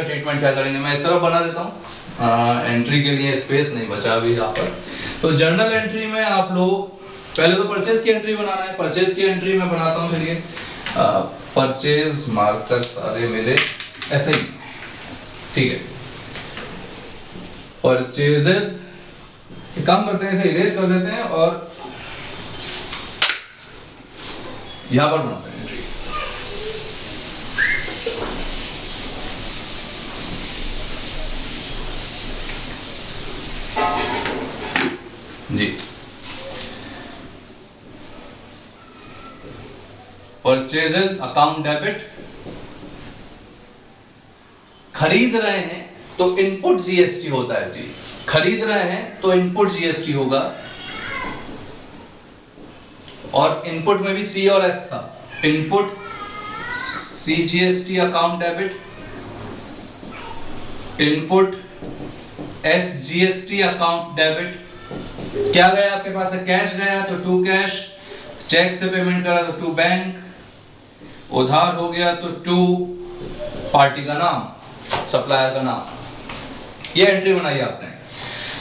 Treatment क्या करेंगे, मैं इस तरह बना देता हूँ, एंट्री के लिए स्पेस नहीं बचा अभी यहाँ पर। तो जर्नल एंट्री में आप लोग पहले तो परचेज की एंट्री बनाना है। परचेज की एंट्री में बनाता हूँ, चलिए परचेज मार्कर सारे मेरे ऐसे ही, ठीक है। परचेजेस काम करते हैं, इसे इरेज कर देते हैं और यहां पर बनाते हैं एंट्री। जी, परचेजेस अकाउंट डेबिट, खरीद रहे हैं तो इनपुट जीएसटी होता है जी, खरीद रहे हैं तो इनपुट जीएसटी होगा, और इनपुट में भी सी और एस था, input C GST account debit, input S GST account debit. क्या गया आपके पास है, कैश गया तो टू कैश, चेक से पेमेंट करा तो टू बैंक, उधार हो गया तो टू पार्टी का नाम, सप्लायर का नाम। ये एंट्री बनाई आपने,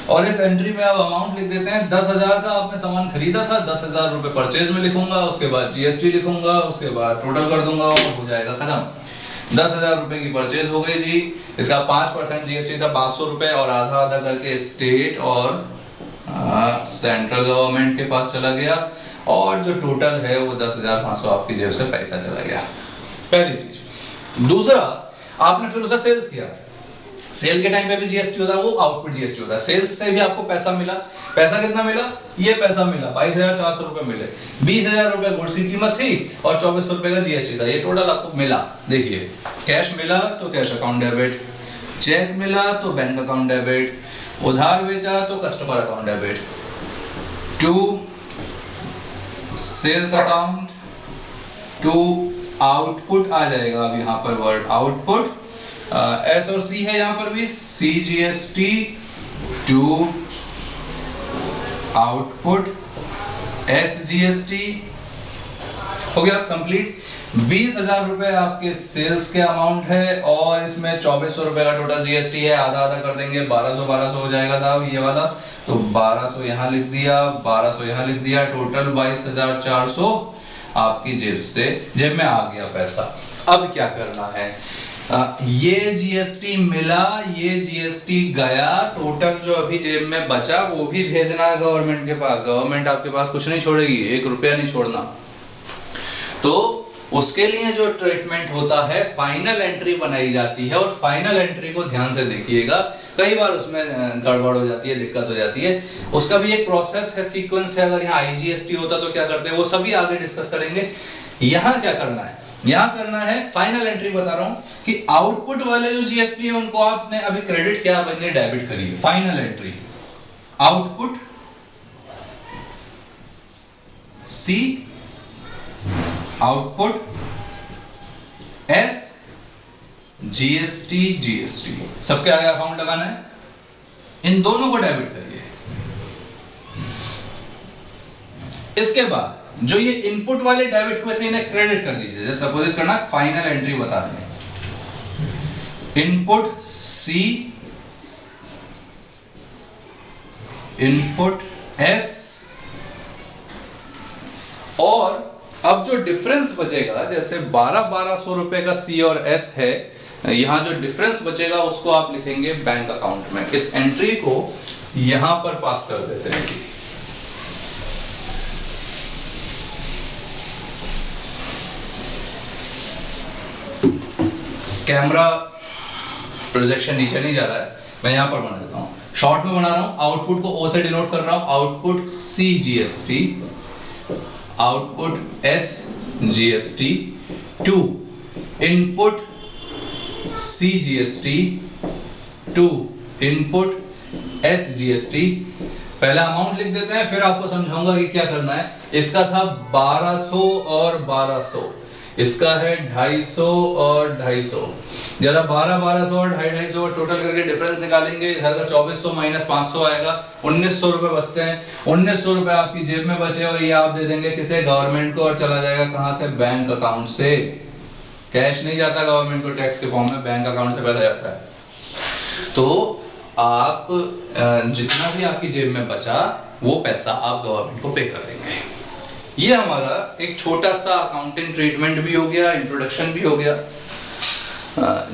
और इस एंट्री में आप अमाउंट लिख देते हैं 10,000 का आपने सामान खरीदा था, 10,000 रुपए परचेज में लिखूंगा, उसके बाद जीएसटी लिखूंगा, उसके बाद टोटल कर दूंगा और हो जाएगा खत्म। 10,000 रुपए की परचेज हो गई जी, इसका 5% जीएसटी था 500 रुपए, और आधा आधा करके स्टेट और सेंट्रल गवर्नमेंट के पास चला गया, और जो टोटल है वो 10,500 आपकी जेब से पैसा चला गया। पहली चीज। दूसरा, आपने फिर उसे सेल्स किया, सेल के टाइम पे भी जीएसटी होता है, वो आउटपुट जीएसटी होता है। सेल्स से भी आपको पैसा मिला, पैसा कितना मिला, ये पैसा मिला 22,400 रुपए मिले, 20,000 रुपए गुड्स की कीमत थी और 2400 रुपए का जीएसटी था, ये टोटल आपको मिला। देखिए, कैश मिला तो कैश अकाउंट डेबिट, चेक मिला तो बैंक अकाउंट डेबिट, उधार बेचा तो customer account debit, to sales account, to output आ जाएगा अब यहाँ पर वर्ड आउटपुट, एस और सी है यहाँ पर भी, C GST to output S GST, हो गया कंप्लीट। 20,000 रुपए आपके सेल्स के अमाउंट है, और इसमें 2400 रुपए का टोटल जीएसटी है, आधा आधा कर देंगे, 1200 हो जाएगा साहब ये वाला, तो 1200 यहाँ लिख दिया, 1200 यहाँ लिख दिया, टोटल 22,400 आपकी जेब में आ गया पैसा। अब क्या करना है, ये जीएसटी मिला, ये जीएसटी गया, टोटल जो अभी जेब में बचा वो भी भेजना है गवर्नमेंट के पास। गवर्नमेंट आपके पास कुछ नहीं छोड़ेगी, 1 रुपया नहीं छोड़ना। तो उसके लिए जो ट्रीटमेंट होता है, फाइनल एंट्री बनाई जाती है, और फाइनल एंट्री को ध्यान से देखिएगा, कई बार उसमें गड़बड़ हो जाती है, दिक्कत हो जाती है। उसका भी एक प्रोसेस है, सीक्वेंस है। अगर यहाँ आईजीएसटी होता तो क्या करते हैं, वो सभी आगे डिस्कस करेंगे। यहाँ क्या करना है, यहाँ करना है फाइनल एंट्री बता रहा हूं कि आउटपुट वाले जो जीएसटी है उनको आपने अभी क्रेडिट किया, आपने डेबिट करिए। Final entry output C, output S, GST GST, सबके आगे अकाउंट लगाना है, इन दोनों को डेबिट करिए। इसके बाद जो ये इनपुट वाले डेबिट हुए थे इन्हें क्रेडिट कर दीजिए। जैसे सपोज करना, फाइनल एंट्री बता रहे हैं, इनपुट सी, इनपुट एस, और अब जो डिफरेंस बचेगा, जैसे 1200 रुपए का सी और एस है, यहां जो डिफरेंस बचेगा उसको आप लिखेंगे बैंक अकाउंट में। इस एंट्री को यहां पर पास कर देते हैं। कैमरा प्रोजेक्शन नीचे नहीं जा रहा है, मैं यहां पर बना देता हूं, शॉर्ट में बना रहा हूं। आउटपुट को ओ से डिनोट कर रहा हूं, output C GST, output S GST, to input C GST, to input S GST. पहला अमाउंट लिख देते हैं, फिर आपको समझाऊंगा कि क्या करना है। इसका था 1200 और 1200, इसका है 250 और 250। जरा 1200 और 250 टोटल करके डिफरेंस निकालेंगे। इधर का 2400 माइनस 500 आएगा, 1900 रुपए बचते हैं। 1900 रुपए आपकी जेब में बचे, और ये आप दे देंगे किसे, गवर्नमेंट को, और चला जाएगा कहां से, बैंक अकाउंट से। कैश नहीं जाता गवर्नमेंट को टैक्स के फॉर्म में, बैंक अकाउंट से पैसा जाता है। तो आप जितना भी आपकी जेब में बचा वो पैसा आप गवर्नमेंट को पे कर देंगे। ये हमारा एक छोटा सा अकाउंटिंग ट्रीटमेंट भी हो गया, इंट्रोडक्शन भी हो गया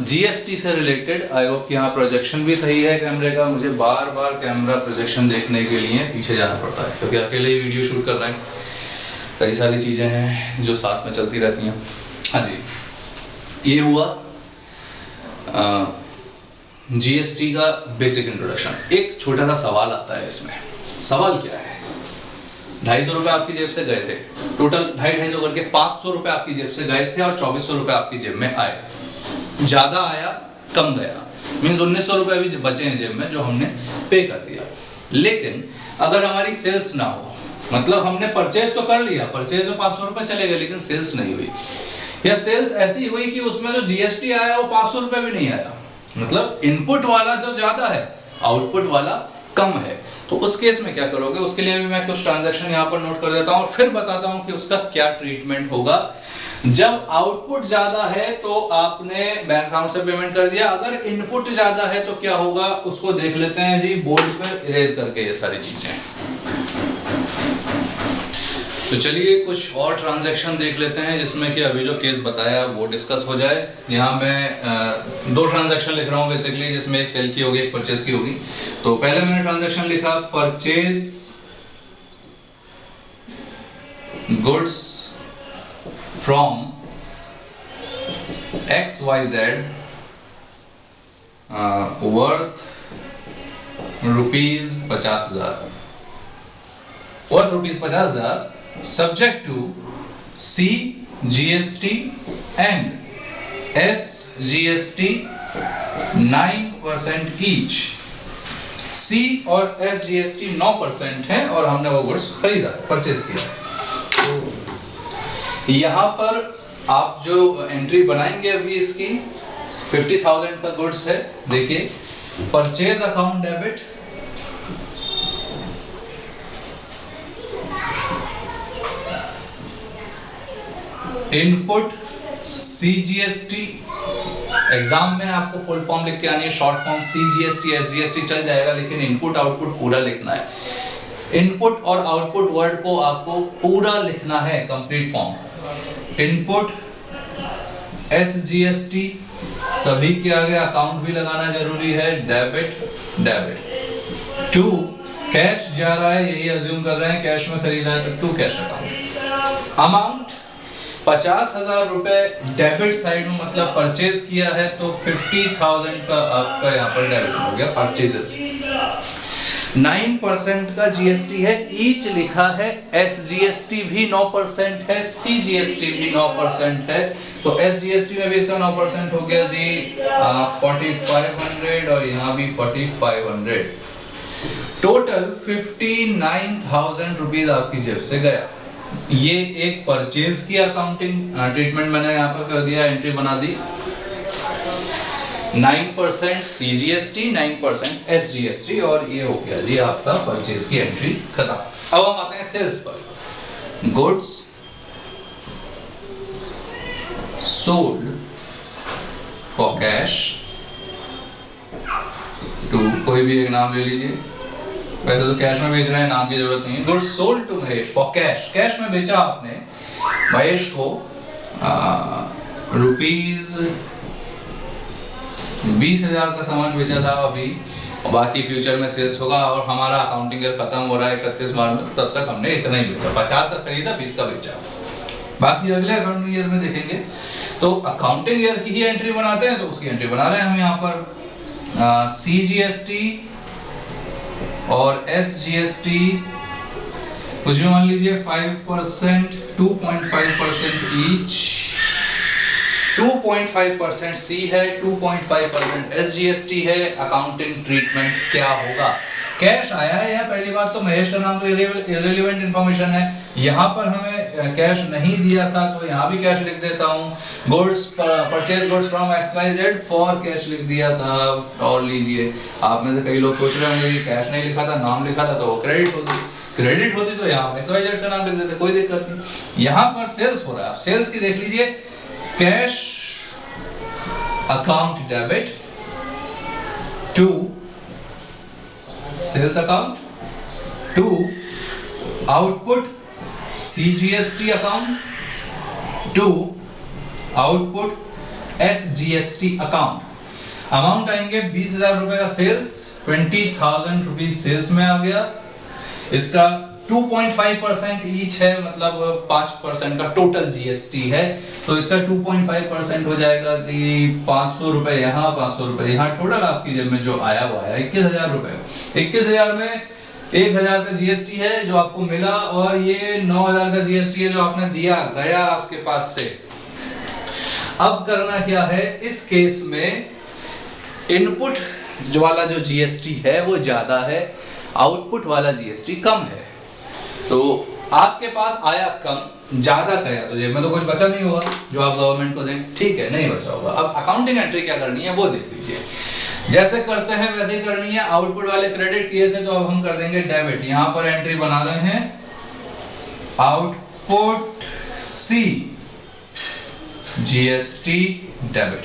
जीएसटी से रिलेटेड। आई होप यहाँ प्रोजेक्शन भी सही है कैमरे का। मुझे बार बार कैमरा प्रोजेक्शन देखने के लिए पीछे जाना पड़ता है क्योंकि अकेले ही वीडियो शूट कर रहे हैं, कई सारी चीज़ें हैं जो साथ में चलती रहती हैं। हाँ जी, ये हुआ जीएसटी का बेसिक इंट्रोडक्शन। एक छोटा सा सवाल आता है इसमें। सवाल क्या है? 250 रुपये आपकी जेब से गए थे, टोटल 250 करके 500 रुपये आपकी जेब से गए थे और 2400 रुपये आपकी जेब में आए। ज्यादा आया कम गया, मीन्स 1900 रुपये अभी बचे हैं जेब में जो हमने पे कर दिया। लेकिन अगर हमारी सेल्स ना हो, मतलब हमने परचेज तो कर लिया, परचेज में 500 रुपये चले गए लेकिन सेल्स नहीं हुई, या सेल्स ऐसी हुई कि उसमें जो जीएसटी आया वो 500 रुपये भी नहीं आया, मतलब इनपुट वाला जो ज्यादा है आउटपुट वाला कम है, तो उस केस में क्या करोगे? उसके लिए भी मैं कुछ ट्रांजैक्शन यहाँ पर नोट कर देता हूँ और फिर बताता हूँ कि उसका क्या ट्रीटमेंट होगा। जब आउटपुट ज्यादा है तो आपने बैंक अकाउंट से पेमेंट कर दिया, अगर इनपुट ज्यादा है तो क्या होगा उसको देख लेते हैं जी बोर्ड पर इरेज करके ये सारी चीजें। तो चलिए कुछ और ट्रांजैक्शन देख लेते हैं जिसमें कि अभी जो केस बताया वो डिस्कस हो जाए। यहाँ मैं 2 ट्रांजैक्शन लिख रहा हूँ बेसिकली, जिसमें एक सेल की होगी एक परचेज की होगी। तो पहले मैंने ट्रांजैक्शन लिखा purchase goods from XYZ worth ₹50,000, worth ₹50,000 subject to C GST and S GST 9% each। C और S GST 9% है और हमने वो गुड्स खरीदा, परचेज किया। तो यहाँ पर आप जो एंट्री बनाएंगे अभी इसकी 50,000 का गुड्स है, देखिए purchase account debit, input CGST, exam में आपको फुल फॉर्म लिख के आनी है, शॉर्ट फॉर्म CGST SGST चल जाएगा लेकिन इनपुट आउटपुट पूरा लिखना है। इनपुट और आउटपुट वर्ड को आपको पूरा लिखना है, कंप्लीट फॉर्म। इनपुट SGST सभी के आगे अकाउंट भी लगाना जरूरी है, डेबिट। 2 कैश जा रहा है, यही अज्यूम कर रहे हैं कैश में खरीदा है तो 2 कैश अकाउंट। अमाउंट 50,000 रुपए डेबिट साइड में, मतलब परचेज किया है तो 50,000 का आपका यहाँ पर डेबिट हो गया परचेजेस। 9% का जीएसटी है, ईच लिखा है, SGST भी 9% है, CGST भी 9% है, तो SGST में भी इसका 9% हो गया जी 4500 और यहाँ भी 4500। टोटल 59,000 रुपीज आपकी जेब से गया। ये एक परचेज की अकाउंटिंग ट्रीटमेंट मैंने यहाँ पर कर दिया, एंट्री बना दी। 9% CGST, 9% SGST और ये हो गया जी आपका परचेज की एंट्री खत्म। अब हम आते हैं सेल्स पर। Goods sold for cash to, कोई भी एक नाम ले लीजिए, वैसे तो कैश में बेच रहे हैं, नाम की जरूरत नहीं है। Goods sold to Mahesh for cash, cash में बेचा आपने महेश को ₹20,000 का सामान बेचा था अभी, और बाकी फ्यूचर में सेल्स होगा और हमारा अकाउंटिंग ईयर खत्म हो रहा है 31 मार्च में, तब तक हमने इतना ही बेचा, 50 का खरीदा 20 का बेचा, बाकी अगले अकाउंटिंग ईयर में देखेंगे। तो अकाउंटिंग ईयर की ही एंट्री बनाते हैं तो उसकी एंट्री बना रहे हैं हम यहाँ पर। CGST और SGST कुछ भी मान लीजिए 5%, 2.5% ईच, 2.5% C है, 2.5% SGST है। अकाउंटिंग ट्रीटमेंट क्या होगा? कैश आया है यहाँ, पहली बात तो महेश का नाम तो इररिलेवेंट इंफॉर्मेशन है, यहाँ पर हमें कैश नहीं दिया था तो यहाँ भी कैश लिख देता हूँ। Goods purchase goods from XYZ for cash लिख दिया साहब। और लीजिए, आप में से कई लोग सोच रहे होंगे कि कैश नहीं लिखा था, नाम लिखा था तो वो क्रेडिट होती, क्रेडिट होती तो यहाँ XYZ का नाम लिख देते, कोई दिक्कत नहीं। यहाँ पर सेल्स हो रहा है, आप सेल्स की देख लीजिए, cash account debit to sales account to output CGST account to output SGST account. Amount आएंगे 20,000 रुपए का सेल्स, 20,000 रुपीज सेल्स में आ गया। इसका 2.5% ईच है, मतलब 5% का टोटल GST है, तो इसका 2.5% हो जाएगा जी। 500 रुपए यहाँ, 500 रुपए यहाँ, टोटल आपकी जेब में जो आया वो आया 21,000 रुपए। 21,000 में 1,000 का GST है जो आपको मिला, और ये 9,000 का GST है जो आपने दिया गया आपके पास से। अब करना क्या है, इस केस में इनपुट जो वाला जो GST है वो ज्यादा है, आउटपुट वाला GST कम है। तो आपके पास आया कम, ज्यादा गया तो जेब में तो कुछ बचा नहीं होगा जो आप गवर्नमेंट को दें, ठीक है, नहीं बचा होगा। अब अकाउंटिंग एंट्री क्या करनी है वो देख लीजिए। जैसे करते हैं वैसे ही करनी है। आउटपुट वाले क्रेडिट किए थे तो अब हम कर देंगे डेबिट। यहां पर एंट्री बना रहे हैं output C GST debit,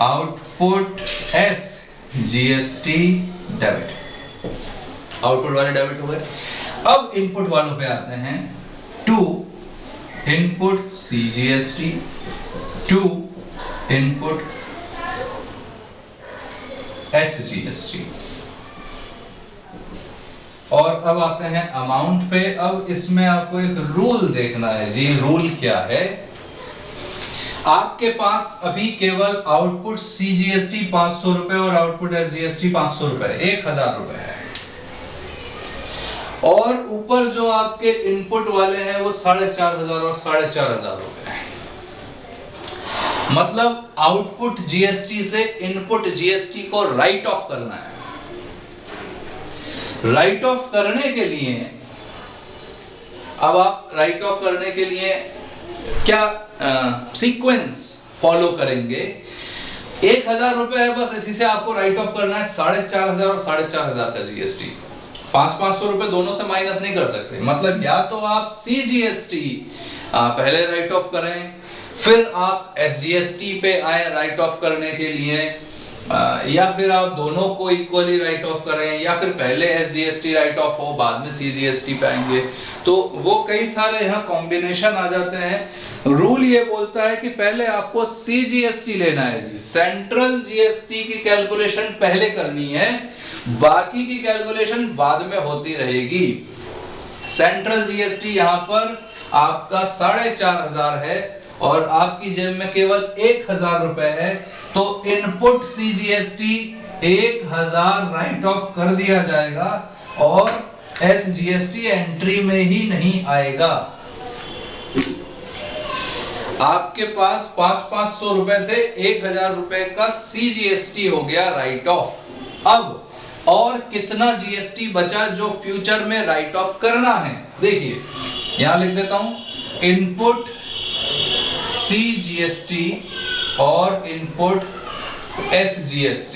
output S GST debit. Output वाले डेबिट हो गए। अब इनपुट वालों पे आते हैं, to input CGST to input SGST। और अब आते हैं अमाउंट पे। अब इसमें आपको एक रूल देखना है जी। रूल क्या है, आपके पास अभी केवल आउटपुट CGST 500 रुपए और आउटपुट SGST 500 रुपए, 1,000 रुपए है, और ऊपर जो आपके इनपुट वाले हैं वो 4,500 और 4,500 रुपए है। मतलब आउटपुट GST से इनपुट GST को राइट ऑफ करना है। राइट ऑफ करने के लिए, अब आप राइट ऑफ करने के लिए क्या सीक्वेंस फॉलो करेंगे। 1,000 रुपए है, बस इसी से आपको राइट ऑफ करना है 4,500 और 4,500 का GST। 500 रुपए दोनों से माइनस नहीं कर सकते। मतलब या तो आप CGST पहले राइट ऑफ करें, फिर आप SGST पे आए राइट ऑफ करने के लिए, या फिर आप दोनों को इक्वली राइट ऑफ करें, या फिर पहले SGST राइट ऑफ हो बाद में CGST पे आएंगे। तो वो कई सारे यहाँ कॉम्बिनेशन आ जाते हैं। रूल ये बोलता है कि पहले आपको CGST लेना है जी, सेंट्रल GST की कैलकुलेशन पहले करनी है, बाकी की कैलकुलेशन बाद में होती रहेगी। सेंट्रल GST यहाँ पर आपका 4,500 है और आपकी जेब में केवल 1,000 रुपए है, तो इनपुट CGST 1,000 राइट ऑफ कर दिया जाएगा और SGST एंट्री में ही नहीं आएगा। आपके पास 500 रुपए थे, 1,000 रुपए का CGST हो गया राइट ऑफ। अब और कितना GST बचा जो फ्यूचर में राइट ऑफ करना है, देखिए यहां लिख देता हूं, इनपुट CGST और इनपुट SGST।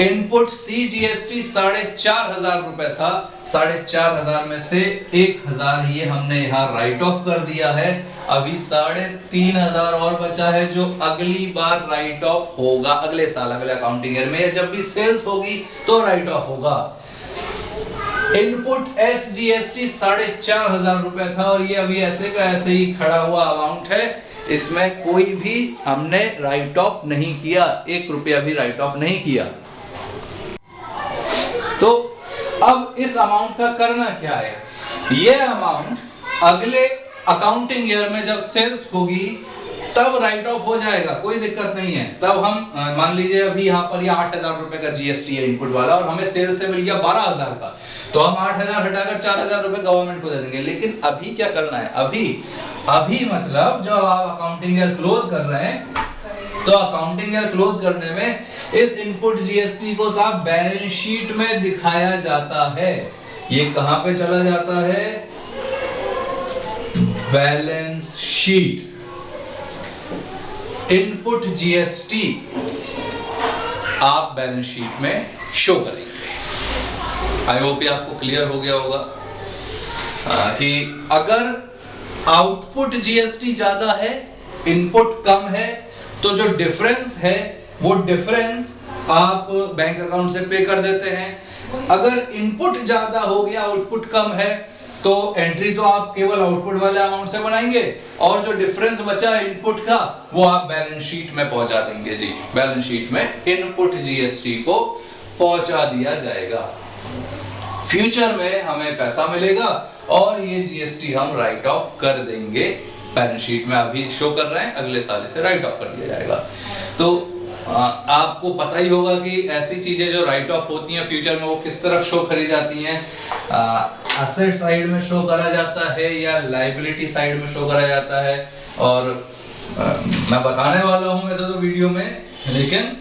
इनपुट CGST 4,500 रुपए था, 4,500 में से 1,000 ये हमने यहां राइट ऑफ कर दिया है। अभी 3,500 और बचा है जो अगली बार राइट ऑफ होगा, अगले साल, अगले अकाउंटिंग ईयर में, जब भी सेल्स होगी तो राइट ऑफ होगा। इनपुट SGST 4,500 रुपए था और ये अभी ऐसे का ऐसे ही खड़ा हुआ अमाउंट है, इसमें कोई भी हमने राइट ऑफ नहीं किया, 1 रुपया भी राइट ऑफ नहीं किया। तो अब इस अमाउंट का करना क्या है, ये अमाउंट अगले अकाउंटिंग ईयर में जब सेल्स होगी तब राइट ऑफ हो जाएगा, कोई दिक्कत नहीं है। तब हम मान लीजिए अभी यहाँ पर ये 8,000 रुपए का GST है इनपुट वाला और हमें सेल्स से मिल गया 12,000 का, तो हम 8,000 हटाकर 4,000 रुपए गवर्नमेंट को दे देंगे। लेकिन अभी क्या करना है, अभी मतलब जब आप अकाउंटिंग ईयर क्लोज कर रहे हैं तो अकाउंटिंग ईयर क्लोज करने में इस इनपुट GST को साफ बैलेंस शीट में दिखाया जाता है। ये कहां पे चला जाता है, बैलेंस शीट। इनपुट GST आप बैलेंस शीट में शो करेंगे। आई होप ये आपको क्लियर हो गया होगा कि अगर आउटपुट GST ज्यादा है, इनपुट कम है तो जो डिफरेंस है वो डिफरेंस आप बैंक अकाउंट से पे कर देते हैं। अगर इनपुट ज्यादा हो गया, आउटपुट कम है, तो एंट्री तो आप केवल आउटपुट वाले अमाउंट से बनाएंगे और जो डिफरेंस बचा इनपुट का वो आप बैलेंस शीट में पहुंचा देंगे जी। बैलेंस शीट में इनपुट जीएसटी को पहुंचा दिया जाएगा। फ्यूचर में हमें पैसा मिलेगा और ये जीएसटी हम राइट ऑफ कर देंगे। बैलेंस शीट में अभी शो कर रहे हैं, अगले साल इसे राइट ऑफ कर दिया जाएगा। तो आपको पता ही होगा कि ऐसी चीजें जो राइट ऑफ होती हैं फ्यूचर में वो किस तरफ शो करी जाती हैं। एसेट साइड में शो करा जाता है या लायबिलिटी साइड में शो करा जाता है। और मैं बताने वाला हूं वैसे तो वीडियो में, लेकिन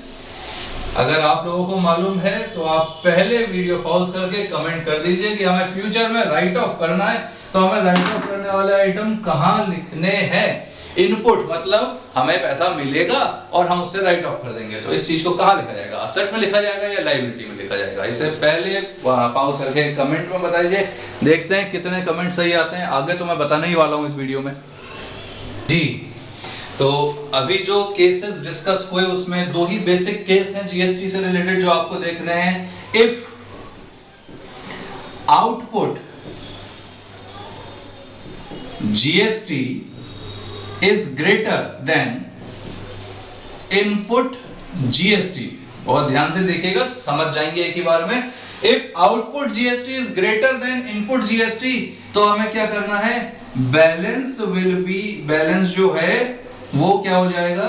अगर आप लोगों को मालूम है तो आप पहले वीडियो पॉज करके कमेंट कर दीजिए कि हमें फ्यूचर में राइट ऑफ करना है तो हमें राइट ऑफ करने वाले आइटम कहाँ लिखने हैं। इनपुट मतलब हमें पैसा मिलेगा और हम उससे राइट ऑफ कर देंगे, तो इस चीज को कहाँ लिखा जाएगा, असेट में लिखा जाएगा या लायबिलिटी में लिखा जाएगा। इसे पहले पॉज करके कमेंट में बताइए, देखते हैं कितने कमेंट सही आते हैं। आगे तो मैं बताने ही वाला हूँ इस वीडियो में जी। तो अभी जो केसेस डिस्कस हुए उसमें दो ही बेसिक केस हैं जीएसटी से रिलेटेड जो आपको देखने हैं। If output GST is greater than input GST, और ध्यान से देखिएगा, समझ जाएंगे एक ही बार में। If output GST is greater than input GST, तो हमें क्या करना है, बैलेंस will be, बैलेंस जो है वो क्या हो जाएगा,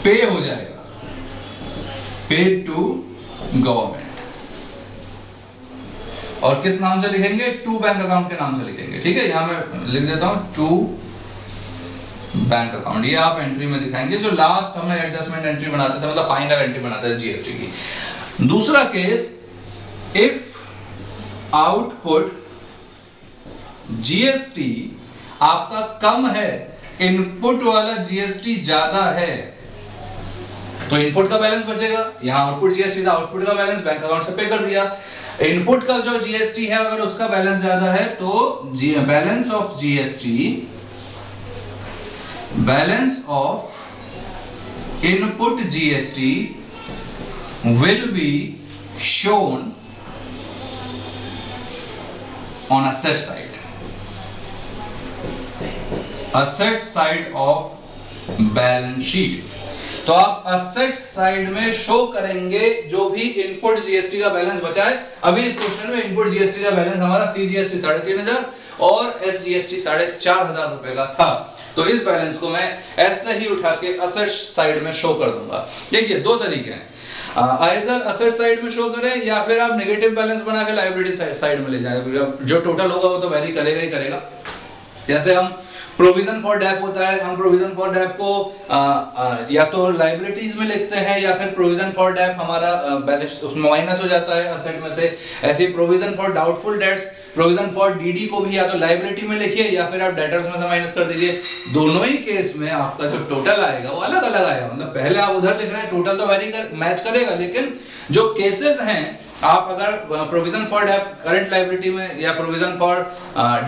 पे हो जाएगा, paid to गवर्नमेंट। और किस नाम से लिखेंगे, टू बैंक अकाउंट के नाम से लिखेंगे। ठीक है, यहां मैं लिख देता हूं टू बैंक अकाउंट, ये आप एंट्री में दिखाएंगे जो लास्ट हमें एडजस्टमेंट एंट्री बनाते थे, मतलब फाइनल एंट्री बनाते थे जीएसटी की। दूसरा केस, इफ आउटपुट जीएसटी आपका कम है, इनपुट वाला जीएसटी ज्यादा है, तो इनपुट का बैलेंस बचेगा। यहां आउटपुट जीएसटी था, आउटपुट का बैलेंस बैंक अकाउंट से पे कर दिया। इनपुट का जो जीएसटी है अगर उसका बैलेंस ज्यादा है तो balance of GST, balance of input GST will be shown on asset side, asset side of balance sheet। तो आप असेट साइड में शो करेंगे जो भी इनपुट जीएसटी का बैलेंस बचा है। अभी इस क्वेश्चन में इनपुट जीएसटी का बैलेंस हमारा सीजीएसटी 3,500 और एसजीएसटी 4,500 रुपए का था, तो इस बैलेंस को मैं ऐसे ही उठा के असेट साइड में शो कर दूंगा। देखिए दो तरीके हैं, आइदर असेट साइड में शो करें या फिर आप नेगेटिव बैलेंस बना के लायबिलिटी साइड में ले जाएं। जो टोटल होगा वो तो वेरी करेगा ही करेगा। जैसे हम प्रोविजन फॉर डेप होता है, हम प्रोविजन फॉर डेप को या तो लायबिलिटीज में लिखते हैं या फिर प्रोविजन फॉर डेप हमारा बैलेंस उसमें माइनस हो जाता है असेट में से। ऐसे provision for doubtful debts, provision for DD को भी या तो लायबिलिटी में लिखिए या फिर आप डेटर्स में से माइनस कर दीजिए। दोनों ही केस में आपका जो टोटल आएगा वो अलग अलग आएगा। मतलब पहले आप उधर लिख रहे हैं, टोटल तो वेरी मैच करेगा, लेकिन जो केसेस हैं, आप अगर प्रोविजन फॉर करंट लायबिलिटी में या प्रोविजन फॉर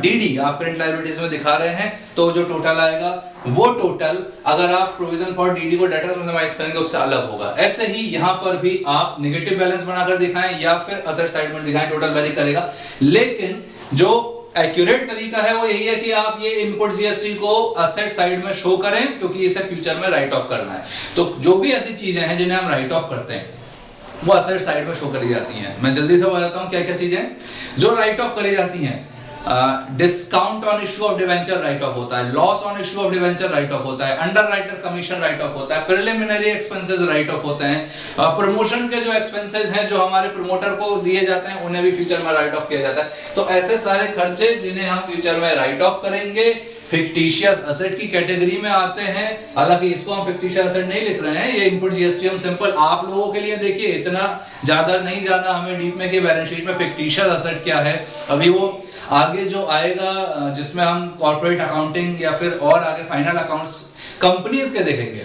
डीडी आप करंट लायबिलिटीज में दिखा रहे हैं तो जो टोटल आएगा वो टोटल अगर आप प्रोविजन फॉर डीडी को डेटर्स में माइनस करेंगे उससे अलग होगा। ऐसे ही यहां पर भी आप नेगेटिव बैलेंस बनाकर दिखाएं या फिर असेट साइड में दिखाएं, टोटल वेरी करेगा। लेकिन जो एक्यूरेट तरीका है वो यही है कि आप ये इनपुट जीएसटी को असेट साइड में शो करें, क्योंकि इसे फ्यूचर में राइट ऑफ करना है। तो जो भी ऐसी चीजें हैं जिन्हें हम राइट ऑफ करते हैं वो असेट साइड में शो करी जाती हैं। मैं जल्दी से बताता हूं क्या क्या चीजें जो राइट ऑफ करी जाती हैं। Discount on issue of debenture right of होता है, loss on issue of debenture right of होता है, under writer commission right of होता है, प्रिलिमिनरी एक्सपेंसेस राइट ऑफ होते हैं, प्रमोशन के जो एक्सपेंसेस हैं जो हमारे प्रमोटर को दिए जाते हैं उन्हें भी फ्यूचर में राइट ऑफ किया जाता है। तो ऐसे सारे खर्चे जिन्हें हम फ्यूचर में राइट ऑफ करेंगे फिक्टिशियस असेट की कैटेगरी में आते हैं। हालांकि इसको हम फिक्टिशियस असेट नहीं लिख रहे हैं, ये इनपुट जीएसटी हम सिंपल आप लोगों के लिए देखिए, इतना ज्यादा नहीं जाना हमें डीप में कि बैलेंस शीट में फिक्टिशियस असेट क्या है। अभी वो आगे जो आएगा जिसमें हम कॉर्पोरेट अकाउंटिंग या फिर और आगे फाइनल अकाउंट्स कंपनीज के देखेंगे,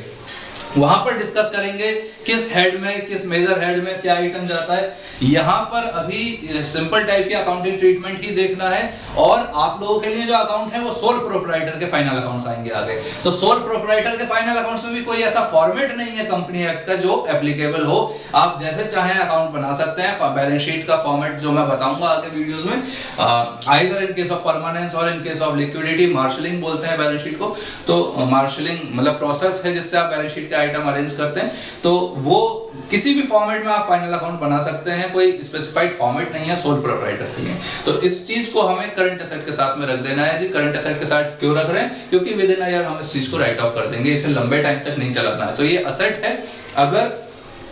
वहां पर डिस्कस करेंगे किस हेड में, किस मेजर हेड में क्या आइटम जाता है। यहाँ पर अभी सिंपल टाइप की अकाउंटिंग ट्रीटमेंट ही देखना है, और आप लोगों के लिए जो अकाउंट है वो सोल प्रोप्राइटर के फाइनल अकाउंट्स आएंगे आगे। तो सोल प्रोप्राइटर के फाइनल अकाउंट्स में भी कोई ऐसा फॉर्मेट नहीं है कंपनी एक्ट का जो एप्लीकेबल हो, आप जैसे चाहें अकाउंट बना सकते हैं। बैलेंस शीट का फॉर्मेट जो मैं बताऊंगा आगे वीडियोस में, either in case of permanence और in case of liquidity, marshalling बोलते हैं बैलेंस शीट को। तो मार्शलिंग मतलब प्रोसेस है जिससे आप बैलेंस शीट के आइटम अरेंज करते हैं, तो वो किसी भी फॉर्मेट में आप फाइनल अकाउंट बना सकते हैं, कोई स्पेसिफाइड फॉर्मेट नहीं है, सोल प्रोप्राइटर की है। तो इस चीज को हमें करंट एसेट के साथ में रख देना है जी। करंट एसेट के साथ क्यों रख रहे हैं? क्योंकि विद इन अ ईयर हम इस चीज को राइट ऑफ कर देंगे, इसे लंबे टाइम तक नहीं चलाना है। तो ये असेट है। अगर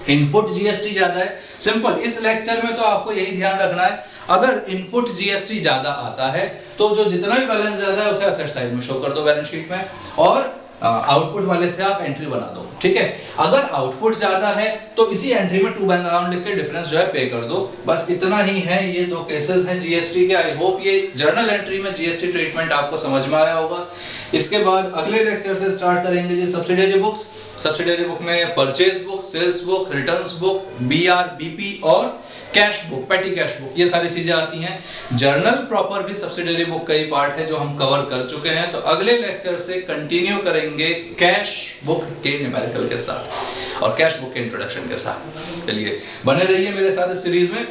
इनपुट जीएसटी ज्यादा है, सिंपल इस लेक्चर में तो आपको यही ध्यान रखना है, अगर इनपुट जीएसटी ज्यादा आता है तो जो जितना भी बैलेंस ज्यादा है उसे असेट साइड में शो कर दो बैलेंस शीट में, और आउटपुट वाले से आप एंट्री बना दो, ठीक है। अगर आउटपुट ज्यादा है तो इसी एंट्री में टू बैंक अकाउंट लिख के डिफरेंस जो है पे कर दो। बस इतना ही है, ये दो केसेस हैं जीएसटी के। आई होप ये जर्नल एंट्री में जीएसटी ट्रीटमेंट आपको समझ में आया होगा। इसके बाद अगले लेक्चर से स्टार्ट करेंगे जी सब्सिडियरी बुक्स। सब्सिडियरी बुक में purchase book, sales book, returns book, BR, BP और cash book, petty cash book, ये सारी चीजें आती हैं। जर्नल प्रॉपर भी सब्सिडियरी बुक का ही पार्ट है जो हम कवर कर चुके हैं। तो अगले लेक्चर से कंटिन्यू करेंगे कैश बुक के न्यूमेरिकल के साथ और कैश बुक के इंट्रोडक्शन के साथ। चलिए बने रहिए मेरे साथ इस सीरीज में।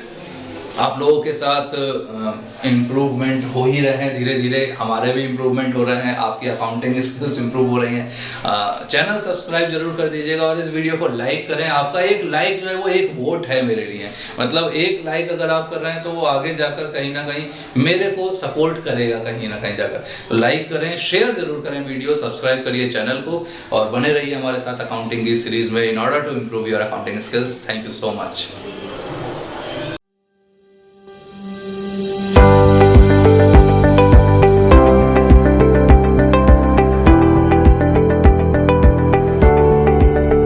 आप लोगों के साथ इम्प्रूवमेंट हो ही रहे हैं, धीरे धीरे हमारे भी इम्प्रूवमेंट हो रहे हैं, आपकी अकाउंटिंग स्किल्स इम्प्रूव हो रही हैं। चैनल सब्सक्राइब जरूर कर दीजिएगा और इस वीडियो को लाइक करें। आपका एक लाइक जो है वो एक वोट है मेरे लिए, मतलब एक लाइक अगर आप कर रहे हैं तो वो आगे जाकर कहीं ना कहीं मेरे को सपोर्ट करेगा कहीं ना कहीं जाकर। तो लाइक करें, शेयर जरूर करें वीडियो, सब्सक्राइब करिए चैनल को और बने रहिए हमारे साथ अकाउंटिंग की सीरीज में in order to improve your accounting skills. Thank you so much.